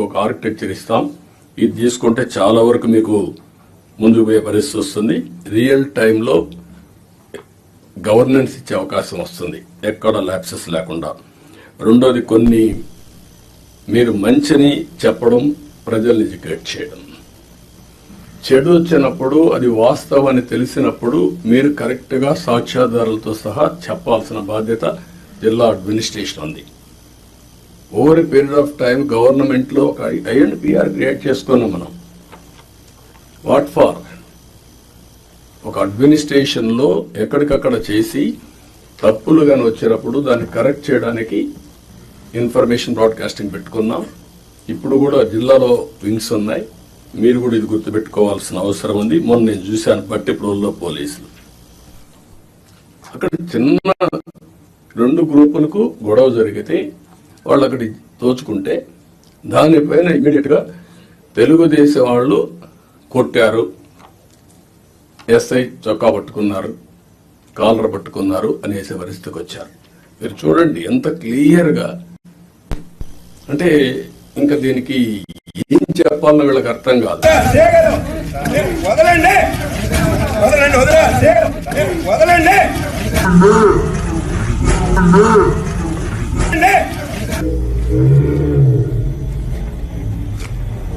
ఒక ఆర్కిటెక్చర్ ఇస్తాం. ఇది తీసుకుంటే చాలా వరకు మీకు ముందుకు పోయే పరిస్థితి వస్తుంది. రియల్ టైంలో గవర్నెన్స్ ఇచ్చే అవకాశం వస్తుంది, ఎక్కడ ల్యాప్సెస్ లేకుండా. రెండోది, కొన్ని మీరు మంచిని చెప్పడం, ప్రజల్ని ఎడ్యుకేట్ చేయడం. చెడు వచ్చినప్పుడు అది వాస్తవాన్ని తెలిసినప్పుడు మీరు కరెక్ట్ గా సాక్ష్యాధారాలతో సహా చెప్పాల్సిన బాధ్యత జిల్లా అడ్మినిస్ట్రేషన్ ఉంది. Over a period of time government లో ఒక ఐఎన్పిఆర్ క్రియేట్ చేసుకున్నాం మనం. What for? ఒక అడ్మినిస్ట్రేషన్ లో ఎక్కడికక్కడ చేసి తప్పులు గాని వచ్చినప్పుడు దాన్ని కరెక్ట్ చేయడానికి ఇన్ఫర్మేషన్ బ్రాడ్కాస్టింగ్ పెట్టుకున్నాం. ఇప్పుడు కూడా జిల్లాలో వింగ్స్ ఉన్నాయి. మీరు కూడా ఇది గుర్తుపెట్టుకోవాల్సిన అవసరం ఉంది. మొన్న నేను చూశాను బట్టిప్రోల్లో పోలీసులు అక్కడ చిన్న 2 గ్రూపులకు గొడవ జరిగితే వాళ్ళు అక్కడి దోచుకుంటే దానిపైన ఇమీడియట్ గా తెలుగుదేశం వాళ్ళు కొట్టారు, ఎస్ఐ చొక్కా పట్టుకున్నారు, కాలర్ పట్టుకున్నారు అనేసే పరిస్థితికి వచ్చారు. మీరు చూడండి ఎంత క్లియర్ గా. అంటే ఇంకా దీనికి ఏం చెప్పాలన్న వీళ్ళకి అర్థం కాదు.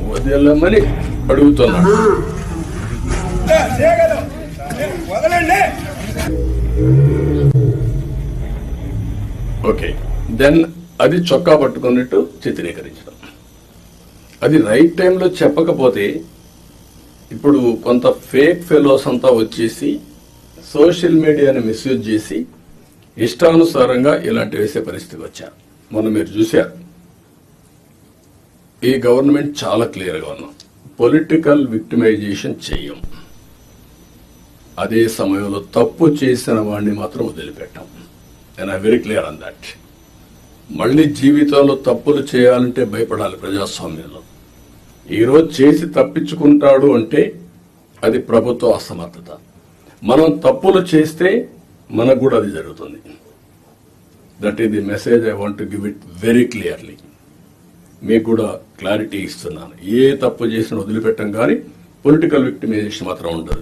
వదలమని అడుగుతున్నాడు. ఓకే, దెన్ అది చొక్కా పట్టుకున్నట్టు చిత్రీకరించడం. అది రైట్ టైంలో చెప్పకపోతే ఇప్పుడు కొంత ఫేక్ ఫెలోస్ అంతా వచ్చేసి సోషల్ మీడియాని మిస్యూజ్ చేసి ఇష్టానుసారంగా ఇలాంటి వేసే పరిస్థితికి వచ్చారు. మొన్న మీరు చూశారు. ఈ గవర్నమెంట్ చాలా క్లియర్ గా ఉన్నాం, పొలిటికల్ విక్టిమైజేషన్ చెయ్యం. అదే సమయంలో తప్పు చేసిన వాడిని మాత్రం వదిలిపెట్టాం. And I very clear on that. మళ్లీ జీవితంలో తప్పులు చేయాలంటే భయపడాలి ప్రజాస్వామ్యంలో. ఈరోజు చేసి తప్పించుకుంటాడు అంటే అది ప్రభుత్వ అసమర్థత. మనం తప్పులు చేస్తే మనకు కూడా అది జరుగుతుంది. That is the message I want to give it very clearly. మీకు కూడా క్లారిటీ ఇస్తున్నాను. ఏ తప్పు చేసినా వదిలిపెట్టం, కానీ పొలిటికల్ విక్టిమైజేషన్ మాత్రం ఉండదు.